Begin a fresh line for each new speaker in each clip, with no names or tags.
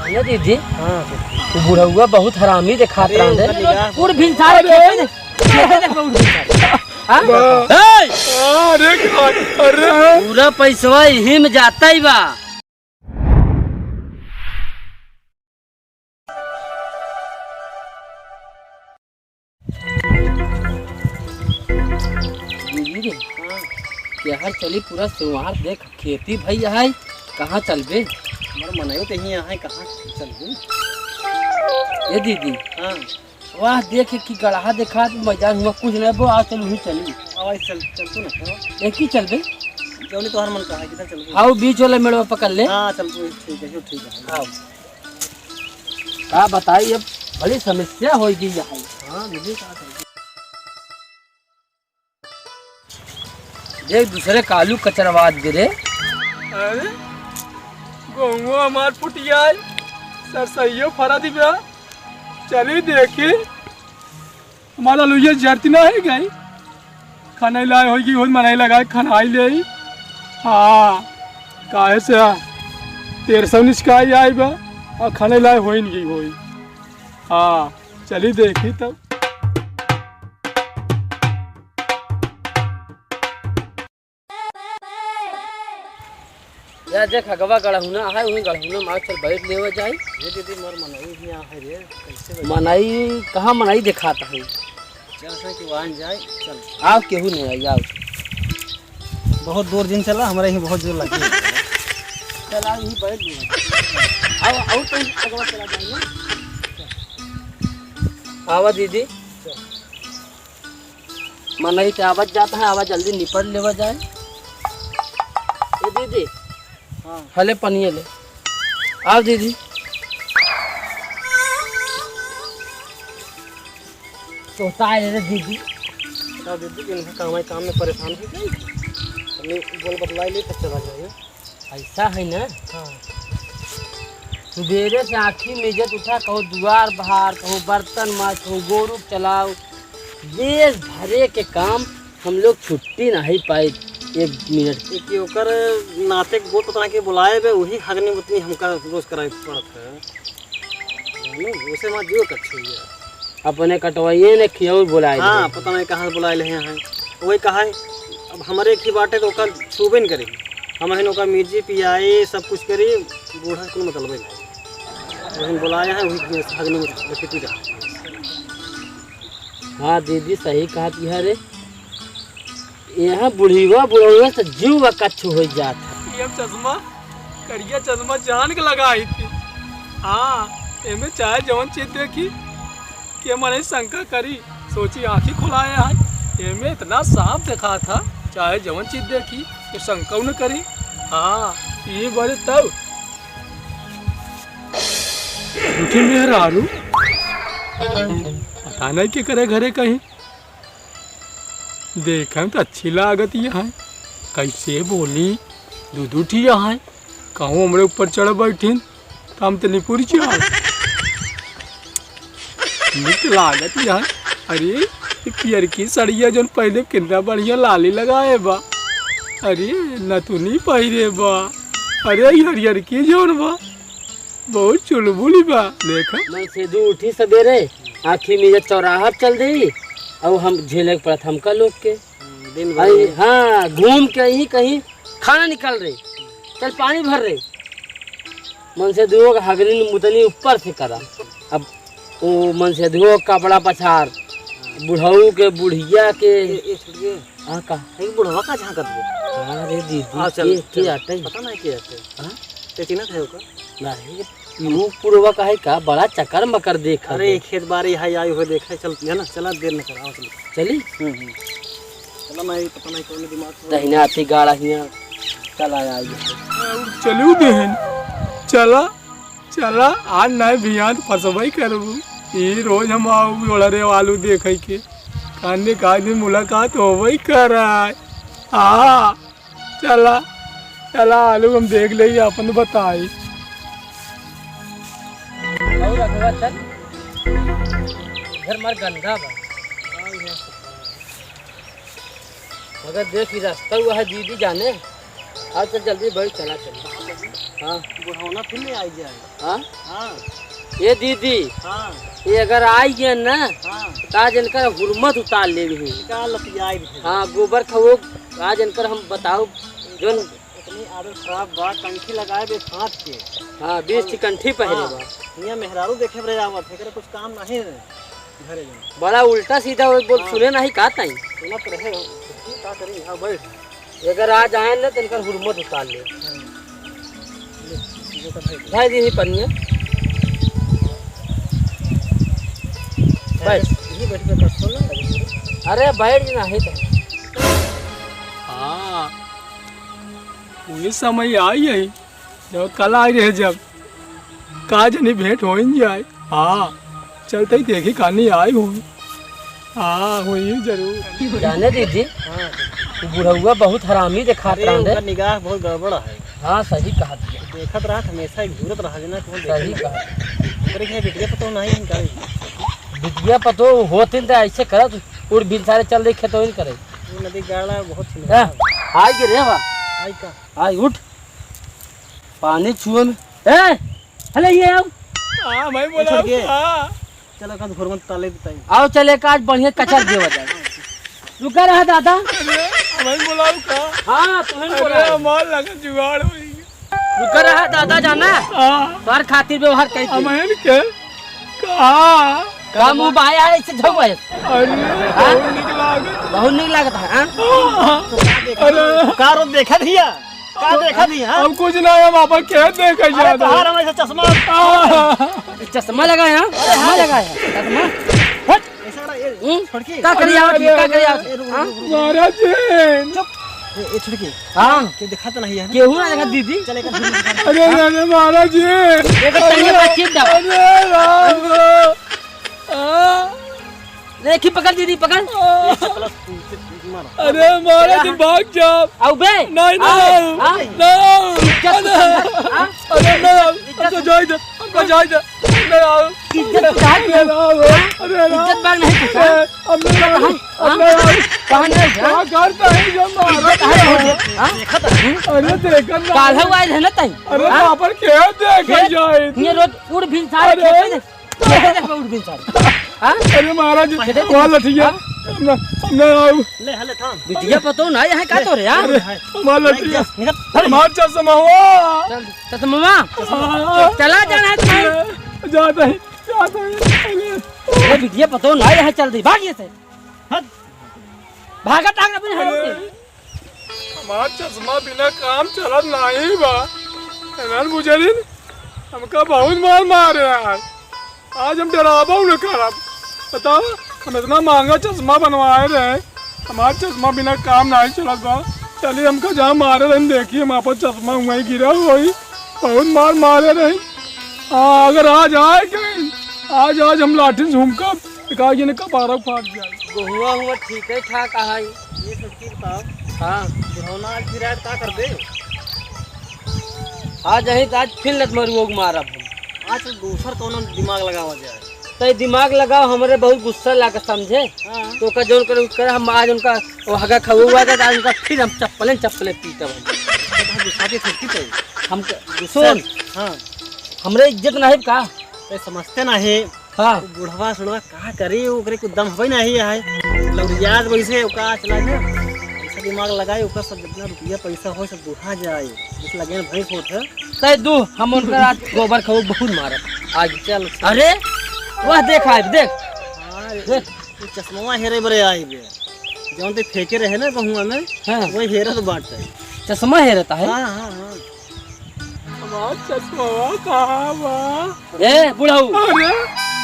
ये दीदी
हां
बुढ़ा हुआ बहुत हरामी दिखात रहा है। उड़ भी सारे खेते अरे पूरा पैसा यही में जाता ही बा। यहाँ चली पूरा सुवार देख खेती भाई है कहाँ चलबे
हमारा मनायो तो यहीं है कहाँ चलबे।
ये दीदी
हाँ
वाह देख कि गढ़ा देखा मजा हुआ कुछ नहीं वो आज चल वही चली
आवाज चल तू ना
एक ही चलबे
चली तो हर मन कहा किधर चलबे।
आओ बीच वाले मेड़वा पकड़ ले।
हाँ चल तू ठीक है
आओ का बताई अब बड़ी समस्या होगी यहाँ।
हाँ मुझे कहा था
देख दूसरे कालू कचरवाद गिरे।
अरे गोंगो हमार फुटिया सर सही फरा दिव्या चली देखी हमारा लुइया जरती ना है गई खाना लाए होगी हो मनाई लगाए खाना आई ले। हाँ काहे से 1300 निष्काई आई बा और खाने लाए हो नहीं होई। हाँ चली देखी तब
या देख अगवा गढ़हुना है वही गढ़हुना मार चल बैठ लेवे जाए।
ये दीदी मोर मनाई भी यहाँ है रे कैसे
मनाई कहाँ मनाई दिखाता है
चल से कि वाहन जाए चल
आओ केहू नहीं आई आओ
बहुत दूर दिन चला हमारे यहीं बहुत जोर लगी।
चल आओ यहीं बैठ लेवे आओ आओ तो अगवा चला जाए ना। आवा दीदी मनाई तो आवाज जाता है आवाज जल्दी निपट लेवा जाए। ये दीदी
हाँ
हले पनिए ले आओ दीदी सोता है रे दीदी
तो दीदी के काम में परेशान हो गई हमने बोल बतलाई ले तब चला जाए।
ऐसा है ना।
हाँ
सुबेरे से आँखी में इज्जत उठा कहो दुआर बहार कहो बर्तन माज कहो गोरू चलाओ देश भरे के काम हम लोग छुट्टी नहीं पाए एक मिनट।
एक ओकर नाते गोट पता के बुलाए बे वही हगने उतनी हमका रोज कराए पड़त है उसे मां जियो कच्छी है
अपने कटवाइए ने खियो बुलाए।
हाँ पता नहीं कहाँ से बुलाए ले हैं वही कहा है अब हमारे एक ही बाटे तो ओकर छूबे न करे हम हैं ओकर मिर्ची पियाए सब कुछ करी बूढ़ा को मतलब नहीं वही बुलाया है वही हगने में रखती जा।
हाँ दीदी सही कहा है रे यहाँ बुढ़ीवा बुढ़वा से जीव कच्छ हो जाता।
ये चश्मा करिया चश्मा जान के लगाई थी। हाँ एमे चाहे जवन चीज देखी कि मैंने शंका करी सोची आँखी खुलाया है एमे इतना साफ देखा था चाहे जवन चीज देखी तो शंका न करी। हाँ ये बड़े तब उठी मेहरारू पता नहीं क्या करे घरे कहीं देखा तो अच्छी लागत यहाँ कैसे बोली दूध यहाँ कहूँ हमारे ऊपर चढ़ बैठीन तो हम तो निपुर चाल लागत यहाँ। अरे पियर की सड़िया जो पहले कितना बढ़िया लाली लगाए बा अरे नतुनी पहिरे बा अरे हरियर की जोन बा बहुत चुलबुली बा देखा
मैं से उठी सवेरे आँखी में चौराहट चल दी और हम झेले पड़ा हमका लोग के
दिन
भाई। हाँ घूम के ही कहीं खाना निकल रहे चल पानी भर रहे मन से दुओ हगनी मुतनी ऊपर से करा। अब वो मन से दुओ कपड़ा पछार बुढ़ऊ के बुढ़िया के हाँ का
बुढ़वा का झाँकत बे।
अरे दीदी
चल
आटे
पता नहीं क्या आते हाँ ते चिन्हत है ओका
नहीं यू पूर्वा का है का बड़ा चक्कर मकर देख।
अरे खेत बाड़ी है आई हुए देखा चल है ना चला देर न कर आओ
चली
चला मैं पता नहीं कौन दिमाग से
दहिना आती गाड़ा हिया चला आई
चलू बहन चला चला आज नहीं भियान फसबई करबू ये रोज हम आओ जोड़े आलू देखे के खाने का दिन मुलाकात होबई कराए। हाँ चला चला आलू हम देख ले अपन बताई
और अगवा चल घर मार गंदा बा मगर देख रास्ता हुआ है दीदी जाने आज तो जल्दी बढ़ चला चल। हाँ
बुढ़ौना फिर नहीं आई जाए।
हाँ
हाँ
ये दीदी
हाँ
ये अगर आई गए ना
हाँ
आज इनकर हुर्मत उतार ले भी
का लतियाई भी।
हाँ गोबर खवो आज इनकर हम बताओ जो
इतनी आदत खराब बा, कंठी लगाए बे हाथ के।
हाँ 20 की कंठी पहने
हाँ।
बा
हियां मेहरारू देखे बरे आवत है, कुछ काम नहीं है घरे जाना।
बड़ा उल्टा सीधा वो बोल सुने नहीं का ताई
सुनत रहे हो का करी। हाँ बैठ।
अगर आज आए ना तो इनकर हुर्मत उतार ले
ये तो भाई
भाई दी पनिया बैठ
ये बैठ पे कष्ट ना लगे।
अरे बैठ ना है तो
हाँ वही समय आई है जब कल आई रहे जब का जनी भेंट हो जाए। हाँ चलते ही देखी कहानी आई हूँ। हाँ हुई जरूर।
जाने दीदी
हाँ
बुढ़उआ बहुत हरामी देखा
अरे उनका निगाह बहुत गड़बड़ है।
हाँ सही कहा दिया
देखत रहा हमेशा एक घूरत रहा जना कौन
सही
देखे।
कहा
अरे क्या बिटिया पता नहीं इनका।
बिटिया पतो होते तो ऐसे करत उड़ बिन सारे चल रही खेतो करे
वो नदी गाड़ा बहुत
हाँ, आई के रे बा
आई का
आई उठ पानी छुए में ए हले ये आओ
हाँ मैं
छोड़
बोला
के।
हाँ
चलो का घुरमत ताले बताई।
आओ चले का आज बढ़िया कचर देवा जाए रुका रहा दादा
मैं बोला का
हाँ तुम्हें बोला
अरे मार लगा जुगाड़ हुई।
रुका रहा दादा जाना
हाँ
तोर खातिर व्यवहार कैसे
अमन के कहा
का मुंह बाया ऐसे झगवा
अरे बहुत निकला
बहुत नहीं लगता है हाँ?
अरे
कारो देखा दिया का देखा दिया। हाँ?
अब कुछ नहीं हम आप खेत देखे
अरे
जाते
बाहर हमें चश्मा
चश्मा लगाया चश्मा लगाया चश्मा हट
ऐसा रहा, ये छोड़ के
का करी आवत का करी आवत
ये रुक,
हाँ?
रुक, रुक,
महाराज जी
ये छोड़ के
हाँ
क्यों दिखा तो नहीं है ना?
केहू ना देखा दीदी
चलेगा
अरे अरे महाराज जी
एक तंगे पर चिप दो
अरे राम
देखी पकड़ दीदी पकड़
अरे महाराज भाग जाओ
आओ बे
नहीं
आओ, हाँ? हाँ?
अरे हमको जाए दे हमको जाए दे नहीं आओ
इज्जत तो जाए
अरे राम अरे राम
इज्जत बाग नहीं पूछा
अब नहीं आओ अब नहीं आओ
कहाँ नहीं हाँ?
क्या करता है जब महाराज
हाँ?
अरे देखा ना
काल है वाइल है ना तई
अरे वहाँ पर खेत देखे जाए
ये रोज उड़ भिन सारे
अरे।
खेते दे उड़ भिन सारे हाँ
अरे महाराज वहाँ लठिया नहीं आओ
ले हले थाम
बिटिया पतो ना यहाँ का तो रे यार
वहाँ लठिया
निकल
मार चश्मा हुआ
चल तो मामा चला जाना है तुम्हें
जाता है जाता है
ये बिटिया पतो ना यहाँ चल रही भागिए से
हट
भागा टांग अपने हाथ से
हमारा चश्मा बिना काम चलत नहीं बा एनन बुझलिन हमका बहुत मार मारे यार आज हम डरावा न करब बताओ हम इतना महंगा चश्मा बनवाए रहे हमारा चश्मा बिना काम नहीं चलत बा चलिए हमका जहाँ मारे रहे देखिए हम आप चश्मा वहीं गिरा हुई बहुत मार मारे रहे। हाँ अगर आज आए कहीं आज हम लाठी से झुमका कहा ने कपारा फाट जाए।
हुआ हुआ ठीक है ठाक है
ये सच्ची बताओ
हाँ
बुढ़ौना आज की रात का कर दे।
आज यही तो आज फिर लत मरुओग मारब हम
आज तो दूसर कौन दिमाग लगावा जाए।
तो दिमाग लगाओ हमारे बहुत गुस्सा लगा समझे
हाँ
तो का जोन करे हम आज उनका वो हगा खवा हुआ था आज उनका फिर हम चप्पलें पीटब हम
गुस्सा की छुट्टी पे
हम सुन
हाँ
हमरे इज्जत नहीं का
ते समझते नहीं
हाँ
बुढ़वा सुढ़वा का करी ओकरे को दम होई नहीं है लौरियाज वैसे ओका चला ना ऐसा दिमाग लगाए ओकर सब जितना रुपया पैसा हो सब दूठा जाए जिस लगे भैंस होत है।
तय दू हम उनका आज गोबर खवो बहुत मारब आज
चल
अरे वह देख आज देख देख
तू चश्मा हेरे बरे आई बे जौन ते फेंके रहे ना गहुआ में
हाँ
वही हेरत बाटे।
चश्मा है रहता है
हाँ हाँ हाँ
हमारा चश्मा कहाँ बा
ए बुढ़ाऊ
अरे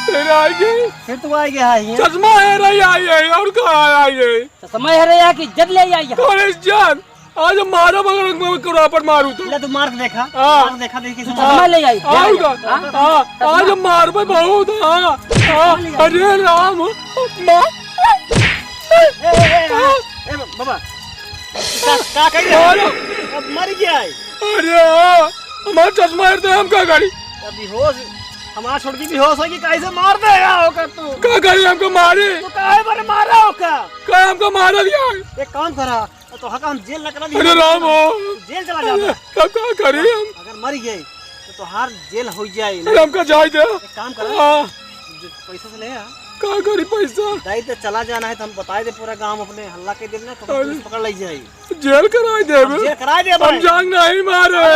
तेरे आई गई
फिर तू आ गया है यहाँ।
चश्मा है रही आई है और कहाँ आई है
चश्मा है रे यहाँ की इज्जत ले आई यहाँ
कौन जान आज मारा बगर करा पर मारू तो
ले तू मार्क देखा
हाँ।
मार्क देखा देखी
चश्मा ले आई
आऊंगा हाँ आज मार पे बहुत हाँ हाँ अरे राम माँ
बाबा का कही अब मर गया है।
अरे हमारा चश्मा है तो हम क्या करी
अब बेहोश हमारा छोड़ की बेहोश होगी कैसे मार देगा होकर तू
क्या करी हमको मारे
तू काहे बारे मारा होगा
क्या हमको मारा दिया
एक काम करा तो हका हम जेल न करा
अरे राम
जेल चला जाता
कब क्या करी हम
अगर मर गए तो तोहार जेल हो जाए।
अरे हमका जाए दे।
एक काम कर,
हाँ,
पैसा से ले आ,
का करी पैसा?
दाई तो चला जाना है तो हम बताए दे पूरा गांव अपने हल्ला के दिन ना तो पुलिस पकड़ ले जाए।
जेल कराए दे।
जेल करा दे
हम
भाई।
जान नहीं मारे।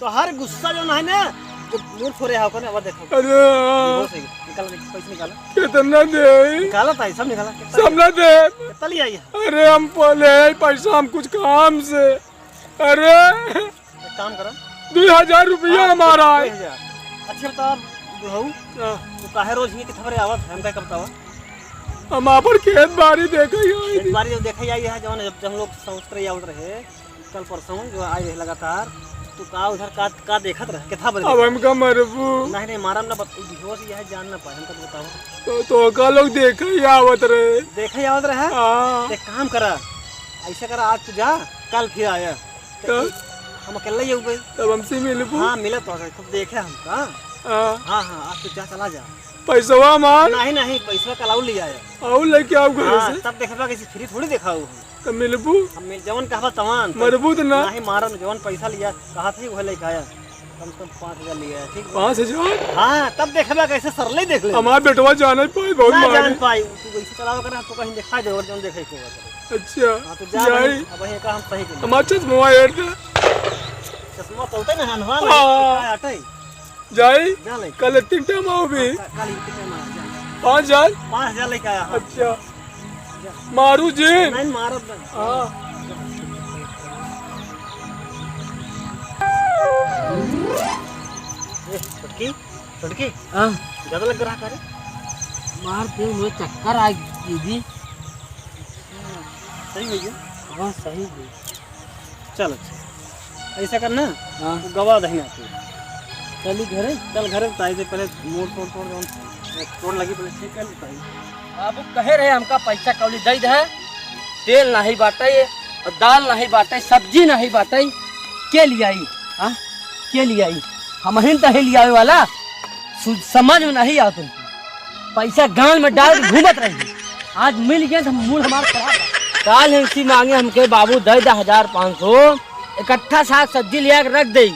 तो हर गुस्सा जो है ना जो मूड फोरे है ना, वो देखो
अरे
हो सही निकाल, पैसे निकाला,
कितना दे?
निकाला था सब निकाला,
सब ना दे।
कितना लिया ये?
अरे हम बोले पैसा हम कुछ काम से। अरे
एक काम करो,
2000 रुपया हमारा है।
2000। अच्छा बता बुढ़ऊ, तो काहे रोज ही कितना बड़े आवत है, हम क्या करता हुआ
हम आपन खेत बाड़ी देखे ही
एक बार जब देखा आई है जब हम लोग समझ कर आवत रहे कल परसों जो आए रहे लगातार, तो का उधर का देखत रहे कितना बड़े।
अब हमका मरबू
नहीं मारम ना बेहोश यह जान ना पाए, हम तो बताओ
तो का लोग देखे ही आवत रहे।
देखा ही आवत रहे।
हाँ,
एक काम करा, ऐसा करा आज तू जा, कल फिर आया तो हम अकेले ही हो गए।
तब हमसे मिलबू।
हाँ मिला तो खूब देखे हम का।
हाँ,
हाँ हाँ आज तू जा, चला जा।
पैसा मान
नहीं पैसा कलाऊ ले आया।
आओ लेके आओ घर
हाँ,
से।
तब देखा किसी फ्री थोड़ी देखा हम
तब मिलबू।
हम जवन कहा तमान
मरबू तो ना।
नहीं मारम, जवन पैसा लिया कहा था वह लेके आया, कम से कम 5000 लिया है, ठीक
5000।
हाँ तब देखा कैसे सरले देख ले
हमारा बेटवा जाना पाए बहुत
ना
मारे।
जान पाई तू वैसे चलावा कर, तो कहीं दिखा दे और जवन देखे को बता।
अच्छा
हाँ तो जा
जाए।
भाई, अब ये का हम सही कर
हमारा चश्मा हेर दे।
चश्मा चलते ना हनवा
हाँ।
ना हटे
जाए
जा ले
कल 3 टाइम आओ भी।
काली कितने मार जा
5000।
5000 लेके आया। हाँ
अच्छा मारू जी।
नहीं मारो ना।
हाँ
ए छुटकी छुटकी
हाँ,
ज्यादा लग रहा करे।
मार दे मुझे चक्कर आ गई।
सही है ये।
हाँ सही है।
चल अच्छा ऐसा करना,
हाँ
तू गवा दही तू
चली घरे।
चल घर बताई दे पहले मोड़ तोड़ जौन तोड़ लगी पहले ठीक कर बताई।
बाबू कहे रहे हमका पैसा कौड़ी दे दे, तेल नहीं बाटे और दाल नहीं बाटे, सब्जी नहीं बाटे, के लिए आई? हाँ के लिए आई? हम ही तो लिया वाला समझ में नहीं आ तुमको। पैसा गांव में डाल के घूमत रही, आज मिल गए तो मूड हमारा खराब है। काल हिंसी मांगे हमके बाबू दे 1500 इकट्ठा साग सब्जी लिया के रख दे,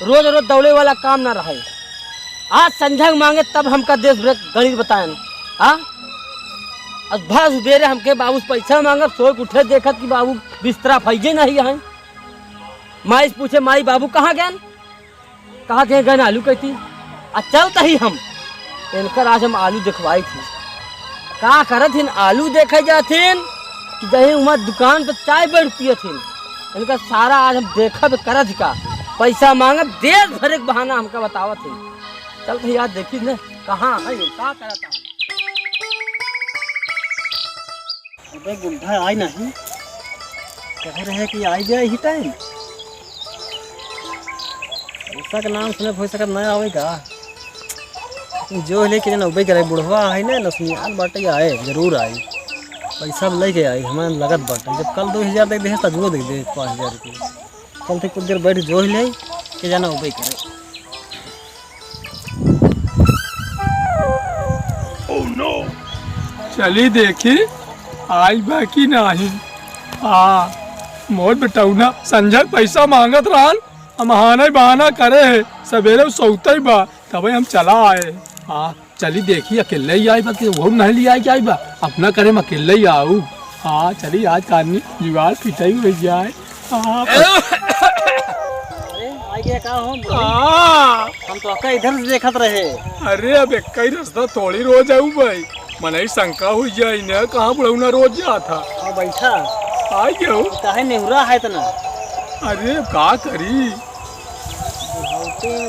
रोज रोज दौड़े वाला काम ना रहे। आज संझा मांगे तब हमका देश भर गणित बताए। हाँ भा सुबेरे हमके बाबू से पैसा मांगा, सो उठे देखत कि बाबू बिस्तरा फैजे नहीं है। माई से पूछे माई बाबू कहाँ गए? कहा गए गन आलू कहती आ चलता ही हम इनकर आज हम आलू दिखवाई थी। का करत हिन आलू देखे जाथिन कि जही उमर दुकान पर चाय बैठ पिए थिन। इनका सारा आज हम देखब करत का पैसा मांगा, देश भर एक बहाना हमका बतावत थे। चल तो यार देखी न कहाँ है का करता।
अबे गुड्ढा आई नहीं, कह रहे कि आई जाए ही टाइम। पैसा का नाम सुने हो सकत नहीं आवेगा, जो लेके ना उबे करे बुढ़वा है ना नसनियाल बाटे आए जरूर आई, पैसा लेके आई हमें लगत बाटे। जब कल 2000 दे दे तब वो दे दे 5000 रुपये। कल थे कुछ देर बैठ जो ले के जाना उबे करे।
चली देखी आई बाकी नहीं। हाँ मोर बेटौना संजय पैसा मांगत रहन, हम हाने बहाना करे है सवेरे सौते ही बा तब हम चला आए। हाँ चली देखी अकेले ही आई बा कि वो नहीं लिया आई क्या बा, अपना करे हम अकेले ही आऊ। हाँ चली आज कानी जुगाड़ पिटाई हो जाए। हाँ
अरे आई गया का हो?
हाँ,
हम तो अक्का इधर से देखत रहे।
अरे अब एक ही रास्ता थोड़ी रोज आऊ भाई, मन ही शंका हुई जाए न कहाँ बुढ़ौना रोज जाता।
और बैठा
आ गयो।
काहे नेहुरा है तना?
अरे का करी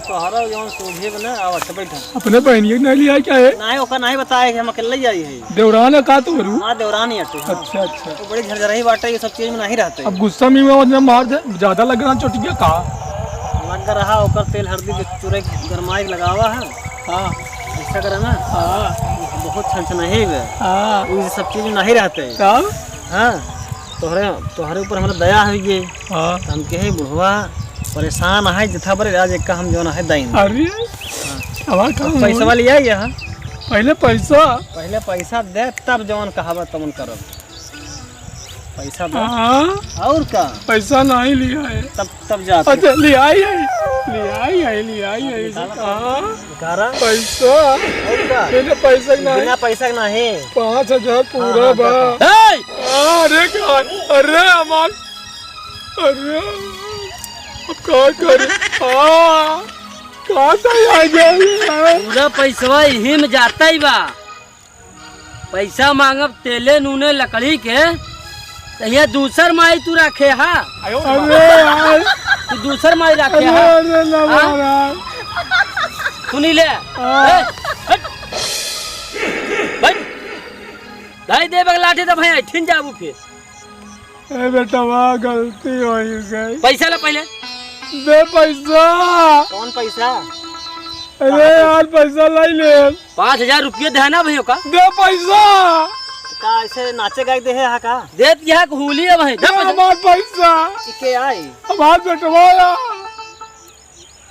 तोहरा जौन सोझे बना आवत बैठा।
अपने बहनियों ने लिया क्या है?
नहीं ओका नहीं बताए कि हम अकेले ही आई है।
देवरान का तो रू।
हाँ देवरानी अटे। हाँ।
अच्छा अच्छा।
तो बड़ी झरझराही बाटे, ये सब चीज में नहीं रहते।
अब गुस्सा में मार दे, ज्यादा लग रहा चोटिया का
लग रहा ओकर तेल हल्दी के चूरे गरमाई लगावा है।
हाँ
ऐसा करे ना।
हाँ
बहुत छन है वे।
हाँ
ये सब चीज में नहीं रहते।
तब
हाँ तोहरे ऊपर हमारा दया है ये।
हाँ
हम के है बुढ़वा परेशान है जिथा बड़े आज एक का हम जो है दाइन।
अरे हमारा काम
पैसा वाली आई है।
पहले पैसा
पहले पैसा दे तब जवन कहावत तमन करब। पैसा दो
हाँ
और का
पैसा नहीं लिया है।
तब जाते
अच्छा लिया ही है कहाँ
कारा
पैसा
और का
मैंने पैसा नहीं
बिना पैसा नहीं
5,000 पूरा बा।
ए!
अरे अरे अमन अरे अब क्या करे कहाँ से आ गया
पूरा पैसवा यही में जाता ही बा। पैसा मांगब तेले नूने लकड़ी के तो यहाँ दूसर माई तू रखे हा
अरे यार
तू दूसर माई रखे हा
अरे ना महाराज
सुनी ले
हाँ।
भाई दे बग लाठी तो भाई ठिन जाबू फिर
ए बेटा वाह गलती हो गई
पैसा ले पहले
दे पैसा
कौन पैसा
अरे यार पैसा लाई ले
5,000 रुपये देना भैया का
दे पैसा
का ऐसे नाचे गाय दे है का
दे दिया हुली है भाई
दे हमार पैसा
के आई
हमार बेटवाया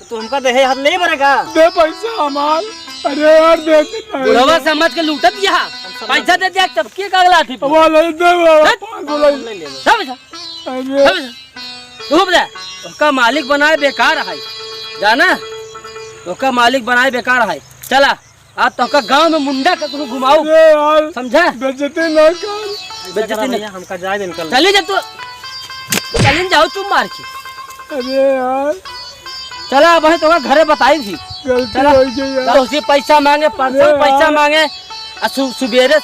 तो हमका दे हाथ नहीं भरेगा
दे पैसा हमार अरे यार दे
बुढ़वा समझ के लूटत दिया पैसा दे दिया तब के का लाठी पे
वो नहीं दे
ले ले
सब पैसा
अरे
डूब जा उसका मालिक बनाए बेकार है जाना उसका मालिक बनाए बेकार है चला आप तो का गांव में मुंडा का तू घुमाओ
अरे यार
समझा
बेइज्जती ना कर
बेइज्जती नहीं
हमका जाए दिन कल
चली जा तू चली जाओ तुम मार के
अरे यार
चला भाई तो घरे बताई थी
गलती
चला
हो गई यार
तो उसी पैसा मांगे परसों
अरे
पैसा
यार।
मांगे सुबेरे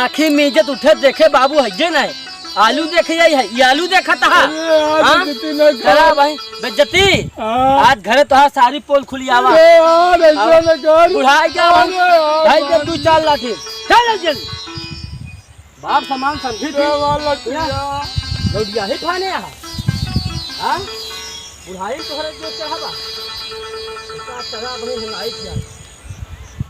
आँखी में इज्जत उठे देखे बाबू है ना आलू देखे है ये आलू देखा था
अरे यार
हाँ?
बेइज्जती ना
चला
कर
भाई बेइज्जती
हाँ।
आज घरे तो सारी पोल खुली आवा
अरे यार ऐसा ना कर
बुढ़ाई क्या
अरे यार,
ढाई दे 2-4 लाठी चल जल्दी बाप सामान समझी थी
वाला किया
लौटिया ही खाने यहाँ हाँ बुढ़ाई तो हर जो चाहबा इसका चढ़ा अपने हिलाई किया